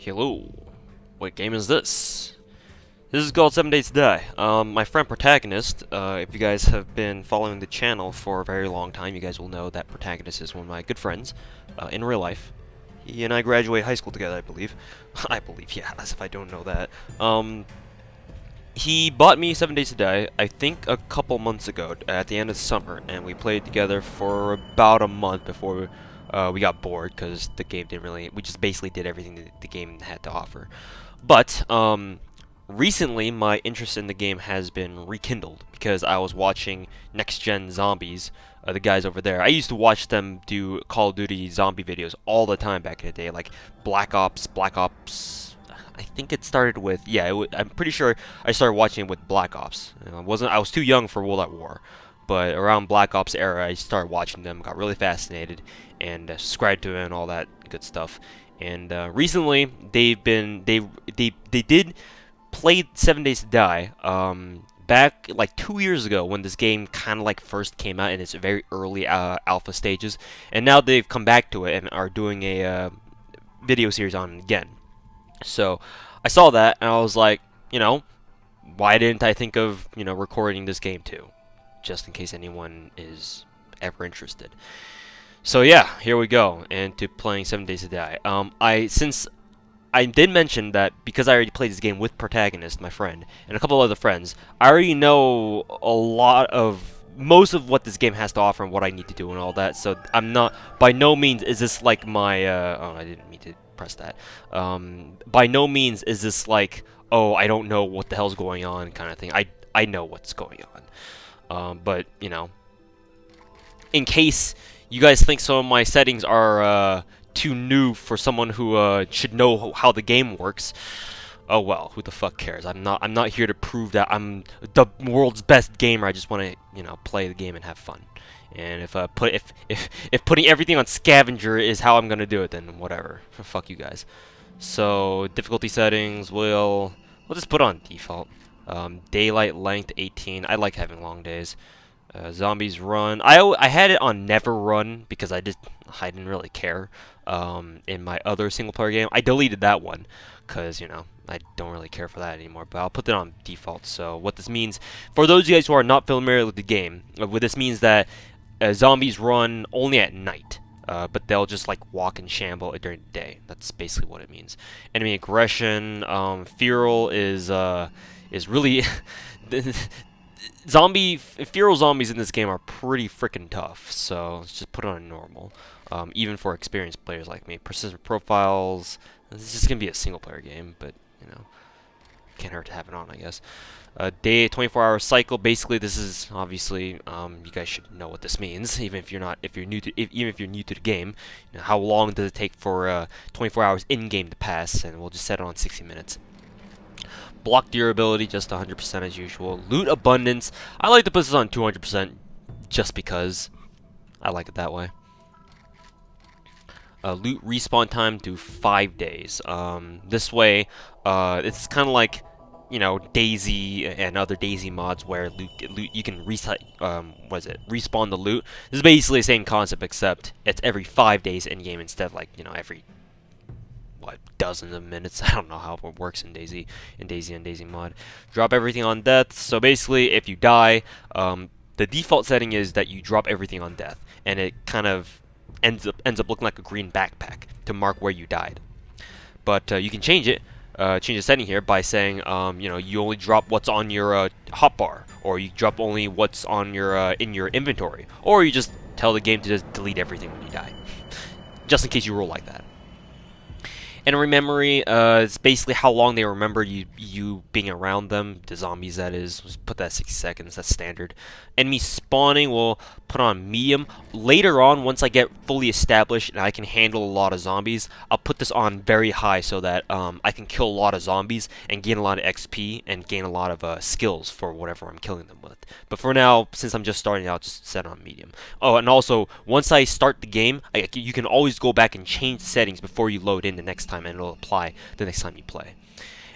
Hello. What game is this? This is called 7 Days to Die. My friend Protagonist, if you guys have been following the channel for a very long time, you guys will know that Protagonist is one of my good friends in real life. He and I graduated high school together, I believe. I believe, yeah, as if I don't know that. He bought me 7 Days to Die, I think a couple months ago, at the end of the summer, and we played together for about a month before we got bored, because the game didn't really, we just basically did everything that the game had to offer. But, recently, my interest in the game has been rekindled, because I was watching Next Gen Zombies, the guys over there. I used to watch them do Call of Duty zombie videos all the time back in the day, like Black Ops, I think it started with, yeah, I'm pretty sure I started watching it with Black Ops. I was too young for World at War, but around Black Ops era, I started watching them, got really fascinated, and subscribed to it and all that good stuff. And recently, they did play 7 Days to Die, back like 2 years ago when this game kind of like first came out in its very early alpha stages, and now they've come back to it and are doing a video series on it again. So I saw that and I was like, why didn't I think of, recording this game too? Just in case anyone is ever interested. So yeah, here we go, into playing 7 Days to Die. Since I did mention that because I already played this game with Protagonist, my friend, and a couple other friends, I already know most of what this game has to offer and what I need to do and all that. So I'm not, by no means is this like my, oh, I didn't mean to press that. By no means is this like, oh, I don't know what the hell's going on kind of thing. I know what's going on. But, in case you guys think some of my settings are too new for someone who should know how the game works, oh well, who the fuck cares? I'm not here to prove that I'm the world's best gamer. I just want to, play the game and have fun. And if putting everything on scavenger is how I'm gonna do it, then whatever. Fuck you guys. So difficulty settings, we'll just put on default. Daylight length 18. I like having long days. Zombies run. I had it on never run because I didn't really care. In my other single player game, I deleted that one because I don't really care for that anymore. But I'll put that on default. So what this means for those of you guys who are not familiar with the game, what this means that zombies run only at night. But they'll just like walk and shamble during the day. That's basically what it means. Enemy aggression. Feral is really feral zombies in this game are pretty freaking tough. So let's just put it on normal. Even for experienced players like me. Persistent profiles. This is just gonna be a single player game, but can't hurt to have it on, I guess. Day 24-hour cycle. Basically, this is obviously you guys should know what this means, even if you're new to the game. How long does it take for 24 hours in game to pass? And we'll just set it on 60 minutes. Block durability, just 100% as usual. Loot abundance. I like to put this on 200%, just because I like it that way. Loot respawn time to 5 days. This way, it's kind of like DayZ and other DayZ mods where loot you can respawn the loot. This is basically the same concept, except it's every 5 days in game instead of like every dozens of minutes. I don't know how it works in DayZ and DayZ mod. Drop everything on death. So basically, if you die, the default setting is that you drop everything on death, and it kind of ends up looking like a green backpack to mark where you died. But you can change it. Change the setting here by saying, you only drop what's on your hotbar, or you drop only what's on your in your inventory, or you just tell the game to just delete everything when you die, just in case you roll like that. Enemy memory, it's basically how long they remember you being around them, the zombies that is. Let's put that 60 seconds, that's standard. Enemy spawning, we'll put on medium. Later on, once I get fully established and I can handle a lot of zombies, I'll put this on very high so that I can kill a lot of zombies and gain a lot of XP and gain a lot of skills for whatever I'm killing them with. But for now, since I'm just starting out, just set it on medium. Oh, and also, once I start the game, you can always go back and change settings before you load in the next time, and it'll apply the next time you play.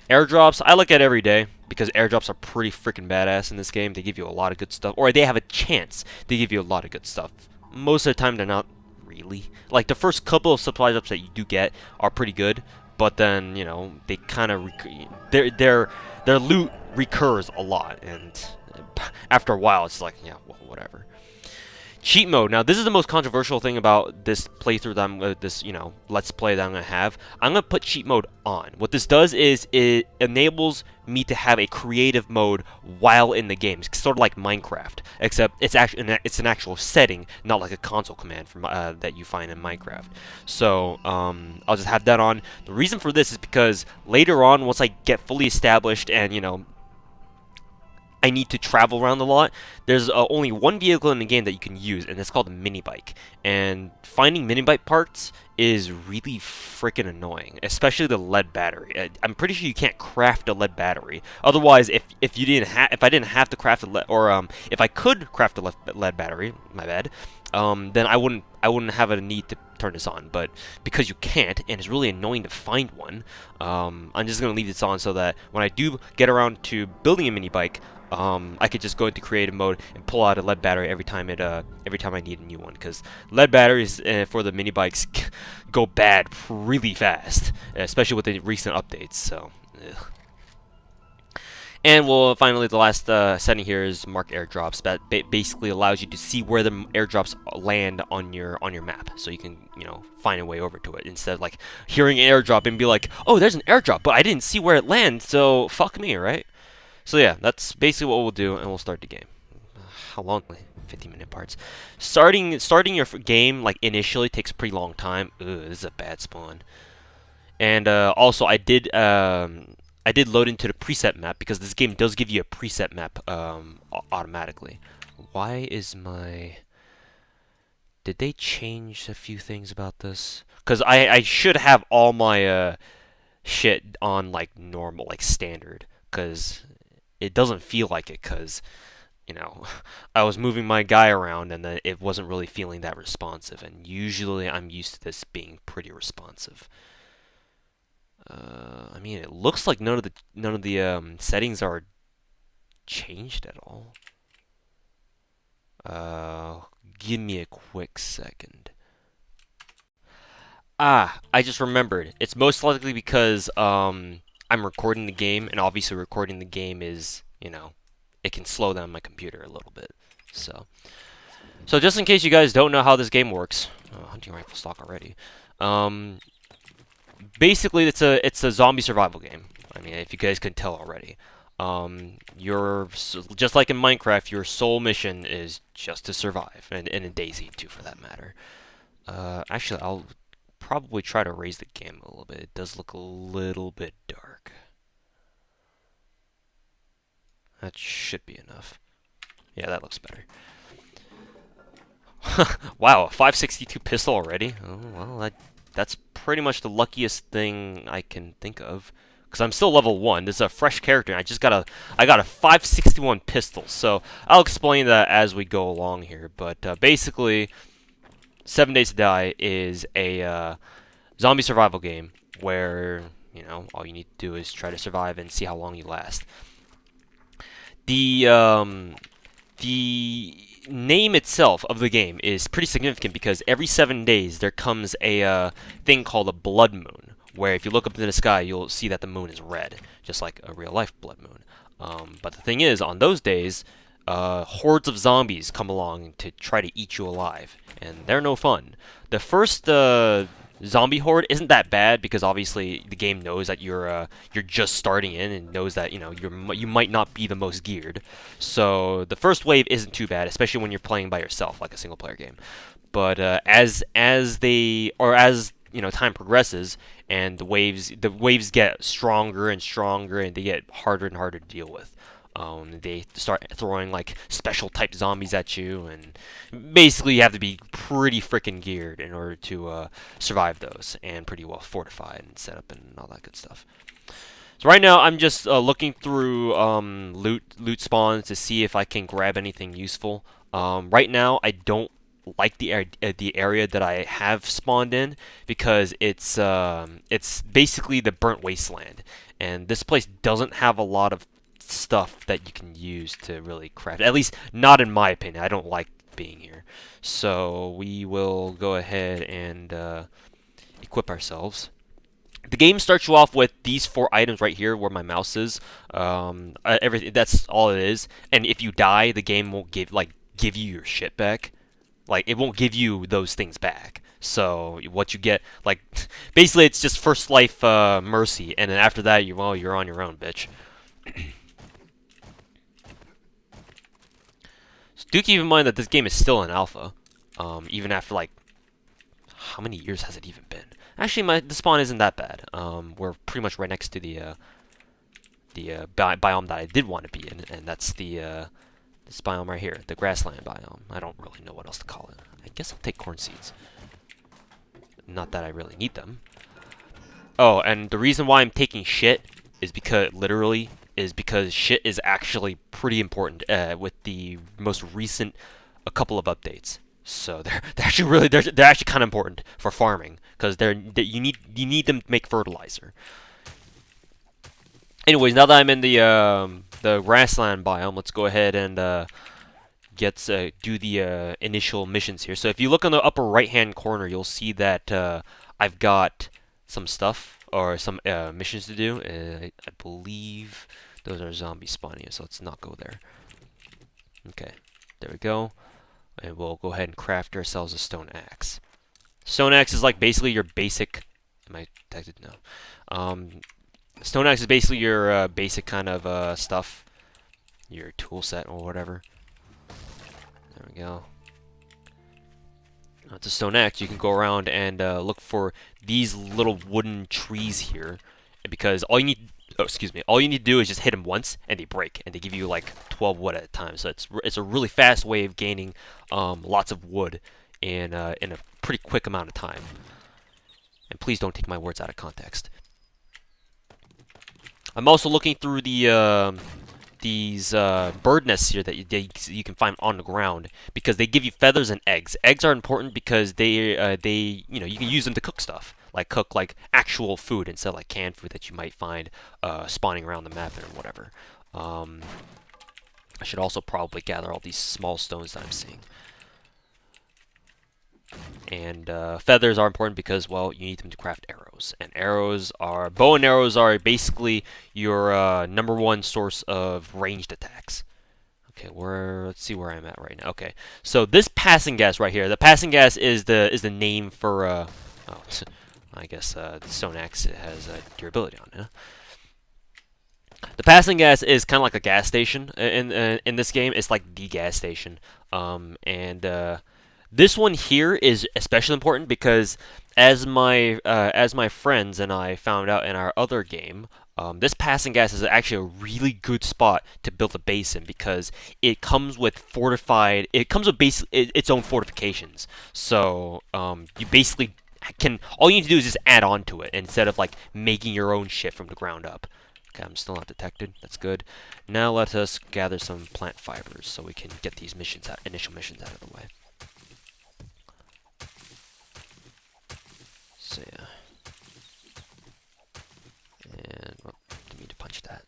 Airdrops, I look at every day because airdrops are pretty freaking badass in this game. They give you a lot of good stuff, or they have a chance to give you a lot of good stuff. Most of the time, they're not really. Like, the first couple of supply drops that you do get are pretty good, but then they kind of their loot recurs a lot, and after a while it's like, yeah, well, whatever. Cheat mode. Now, this is the most controversial thing about this playthrough that this let's play that I'm gonna have. I'm gonna put cheat mode on. What this does is it enables me to have a creative mode while in the game. It's sort of like Minecraft, except it's an actual setting, not like a console command from that you find in Minecraft. So I'll just have that on. The reason for this is because later on, once I get fully established and I need to travel around a lot, there's only one vehicle in the game that you can use, and it's called a mini bike. And finding mini bike parts is really freaking annoying, especially the lead battery. I'm pretty sure you can't craft a lead battery. Otherwise, if I didn't have to craft a lead, or if I could craft a lead battery, my bad, then I wouldn't have a need to turn this on. But because you can't, and it's really annoying to find one, I'm just gonna leave this on so that when I do get around to building a mini bike, I could just go into creative mode and pull out a lead battery every time I need a new one, because lead batteries for the mini bikes go bad really fast, especially with the recent updates. So, ugh. And well, finally, the last setting here is mark airdrops. That basically allows you to see where the airdrops land on your map, so you can find a way over to it instead of like hearing an airdrop and be like, oh, there's an airdrop, but I didn't see where it lands, so fuck me, right? So yeah, that's basically what we'll do, and we'll start the game. How long? 50-minute parts. Starting your game like initially takes a pretty long time. Ugh, this is a bad spawn. And also, I did load into the preset map because this game does give you a preset map automatically. Why is my? Did they change a few things about this? Because I should have all my shit on like normal, like standard, because it doesn't feel like it, because I was moving my guy around and then it wasn't really feeling that responsive, and usually I'm used to this being pretty responsive. I mean, it looks like none of the settings are changed at all. Give me a quick second. Ah, I just remembered. It's most likely because I'm recording the game, and obviously recording the game is, it can slow down my computer a little bit. So just in case you guys don't know how this game works, hunting rifle stock already. Basically, it's a zombie survival game. I mean, if you guys can tell already. Just like in Minecraft, your sole mission is just to survive, and in DayZ too, for that matter. Actually, I'll probably try to raise the gamma a little bit. It does look a little bit dark. That should be enough. Yeah, that looks better. Wow, a 5.62 pistol already? Oh, well, that's pretty much the luckiest thing I can think of. Because I'm still level 1. This is a fresh character. I got a 5.61 pistol. So I'll explain that as we go along here. But basically, 7 Days to Die is a zombie survival game where, all you need to do is try to survive and see how long you last. The name itself of the game is pretty significant because every 7 days there comes a thing called a blood moon, where if you look up into the sky, you'll see that the moon is red, just like a real-life blood moon. But the thing is, on those days, hordes of zombies come along to try to eat you alive, and they're no fun. The first zombie horde isn't that bad because obviously the game knows that you're just starting in and knows that you might not be the most geared. So the first wave isn't too bad, especially when you're playing by yourself, like a single-player game. But as time progresses and the waves get stronger and stronger and they get harder and harder to deal with. They start throwing like special type zombies at you, and basically you have to be pretty freaking geared in order to survive those, and pretty well fortified and set up and all that good stuff. So right now I'm just looking through loot spawns to see if I can grab anything useful. Right now I don't like the area that I have spawned in because it's basically the burnt wasteland, and this place doesn't have a lot of stuff that you can use to really craft. At least not in my opinion. I don't like being here. So we will go ahead and equip ourselves. The game starts you off with these 4 items right here where my mouse is. Everything, that's all it is. And if you die, the game won't give you your shit back. Like, it won't give you those things back. So what you get, like, basically it's just first life mercy, and then after that, you're on your own, bitch. So do keep in mind that this game is still in alpha, even after like how many years has it even been? Actually, the spawn isn't that bad. We're pretty much right next to the biome that I did want to be in, and that's this biome right here, the grassland biome. I don't really know what else to call it. I guess I'll take corn seeds. Not that I really need them. Oh, and the reason why I'm taking shit is because shit is actually pretty important with the most recent a couple of updates. So they're actually they're actually kind of important for farming because you need them to make fertilizer. Anyways, now that I'm in the grassland biome, let's go ahead and do the initial missions here. So if you look on the upper right hand corner, you'll see that I've got some stuff or some missions to do. I believe those are zombies spawning, so let's not go there. Okay, there we go. And we'll go ahead and craft ourselves a stone axe. Stone axe is like basically your basic. Am I detected? No. Stone axe is basically your basic kind of stuff, your tool set or whatever. There we go. It's a stone axe. You can go around and look for these little wooden trees here, because all you need. Oh, excuse me. All you need to do is just hit them once, and they break, and they give you like 12 wood at a time. So it's a really fast way of gaining lots of wood in a pretty quick amount of time. And please don't take my words out of context. I'm also looking through these bird nests here that you can find on the ground, because they give you feathers and eggs. Eggs are important because they you can use them to cook stuff, like cook like actual food instead of like canned food that you might find spawning around the map and whatever. I should also probably gather all these small stones that I'm seeing. And feathers are important because, well, you need them to craft arrows. And bow and arrows are basically your #1 source of ranged attacks. Okay, let's see where I'm at right now. Okay, so this passing gas right here, the passing gas is the name for, oh, I guess the stone axe has durability on it. The passing gas is kind of like a gas station in this game. It's like the gas station, this one here is especially important because, as my friends and I found out in our other game, this passing gas is actually a really good spot to build a base in, because it comes with its own fortifications. So you basically all you need to do is just add on to it instead of like making your own shit from the ground up. Okay, I'm still not detected. That's good. Now let us gather some plant fibers so we can get these initial missions out of the way. So yeah, and well, didn't mean to punch that.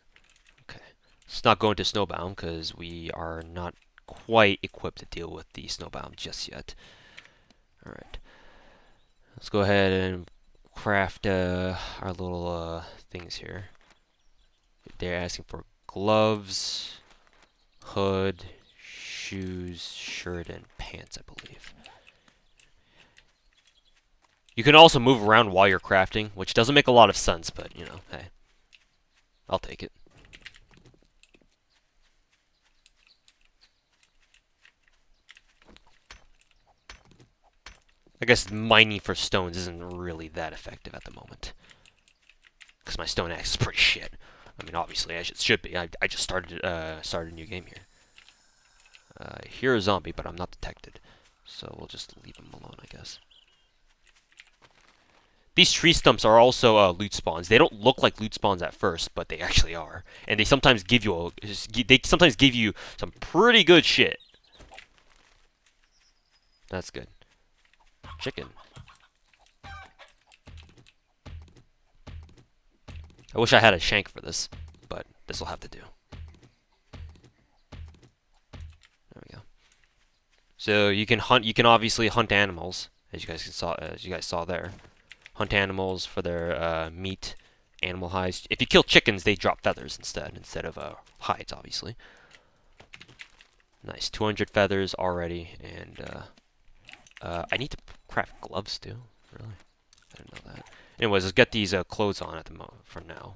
Okay, let's not go into snowbound because we are not quite equipped to deal with the snowbound just yet. All right, let's go ahead and craft our little things here. They're asking for gloves, hood, shoes, shirt, and pants, I believe. You can also move around while you're crafting, which doesn't make a lot of sense, but, you know, hey, I'll take it. I guess mining for stones isn't really that effective at the moment, because my stone axe is pretty shit. I mean, obviously, it should be. I just started a new game here. I hear a zombie, but I'm not detected, so we'll just leave him alone, I guess. These tree stumps are also loot spawns. They don't look like loot spawns at first, but they actually are. And they sometimes give you some pretty good shit. That's good. Chicken. I wish I had a shank for this, but this will have to do. There we go. So you can obviously hunt animals, as you guys saw there. hunt animals for their meat, animal hides. If you kill chickens, they drop feathers instead of hides, obviously. Nice, 200 feathers already, and I need to craft gloves too. Really, I didn't know that. Anyways, let's get these clothes on at the moment for now.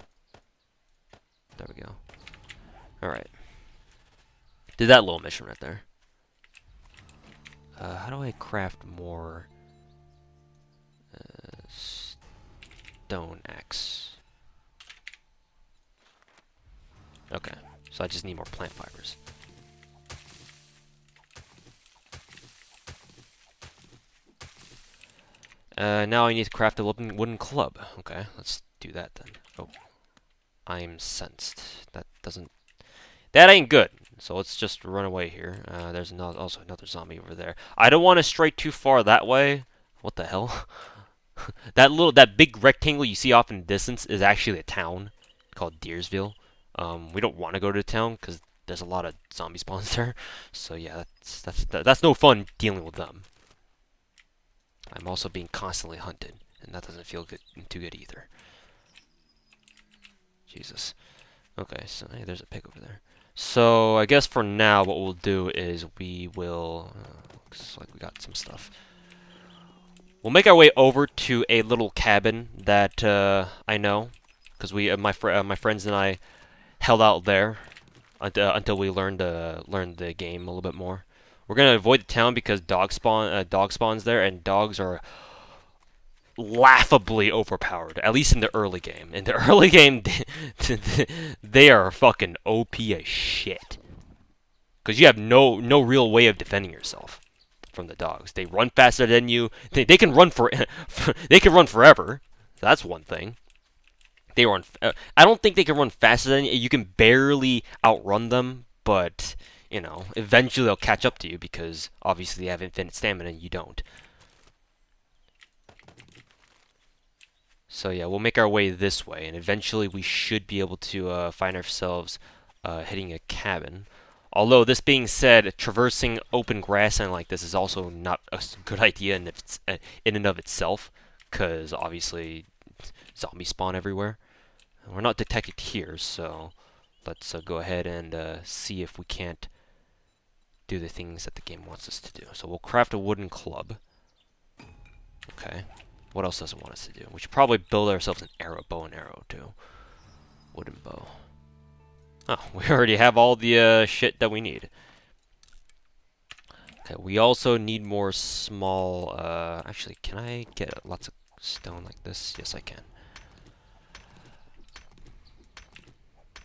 There we go. All right, did that little mission right there. How do I craft more stone axe? Okay, so I just need more plant fibers. Now I need to craft a wooden club. Okay, let's do that then. Oh, I'm sensed. That ain't good. So let's just run away here. There's also another zombie over there. I don't want to stray too far that way. What the hell? that big rectangle you see off in the distance is actually a town called Deersville. We don't want to go to the town because there's a lot of zombie spawns there. So yeah, that's no fun dealing with them. I'm also being constantly hunted, and that doesn't feel too good either. Jesus. Okay, so hey, there's a pig over there. So I guess for now, what we'll do is we will. Looks like we got some stuff. We'll make our way over to a little cabin that I know, because my friends and I held out there until we learned the game a little bit more. We're gonna avoid the town because dog spawns there, and dogs are laughably overpowered. At least in the early game. In the early game, they are fucking OP as shit. Because you have no real way of defending yourself from the dogs. They run faster than you. They can run they can run forever. That's one thing. They run. I don't think they can run faster than you. You can barely outrun them, but you know, eventually they'll catch up to you because obviously they have infinite stamina and you don't. So yeah, we'll make our way this way, and eventually we should be able to find ourselves hitting a cabin. Although, this being said, traversing open grassland like this is also not a good idea in and of itself, because obviously zombies spawn everywhere. We're not detected here, so let's go ahead and see if we can't do the things that the game wants us to do. So we'll craft a wooden club. Okay. What else does it want us to do? We should probably build ourselves an bow and arrow too. Wooden bow. Oh, we already have all the shit that we need. Okay, we also need more small. Actually, can I get lots of stone like this? Yes, I can.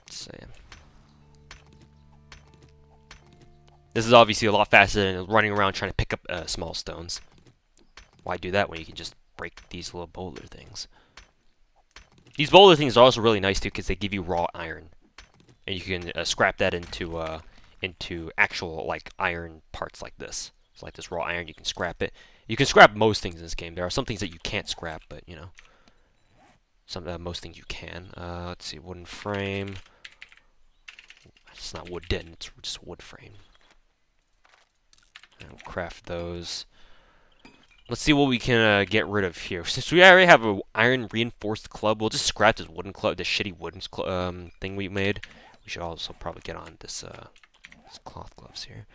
Let's see. This is obviously a lot faster than running around trying to pick up small stones. Why do that when you can just break these little boulder things? These boulder things are also really nice too because they give you raw iron, and you can scrap that into actual like iron parts like this. So like this raw iron, you can scrap it. You can scrap most things in this game. There are some things that you can't scrap, but you know, most things you can. Let's see, wooden frame. It's not wooden. It's just wood frame. And we'll craft those. Let's see what we can get rid of here. Since we already have an iron reinforced club, we'll just scrap this wooden club, this shitty wooden thing we made. We should also probably get on this cloth gloves here.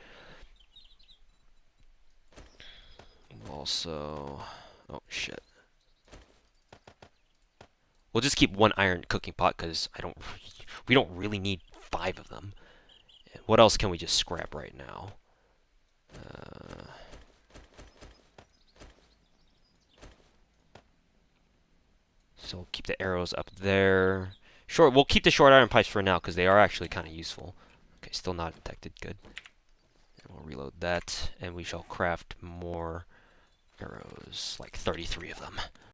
Also, oh shit. We'll just keep one iron cooking pot because we don't really need 5 of them. And what else can we just scrap right now? So we'll keep the arrows up there. We'll keep the short iron pipes for now because they are actually kind of useful. Okay, still not detected. Good. And we'll reload that, and we shall craft more arrows, like 33 of them.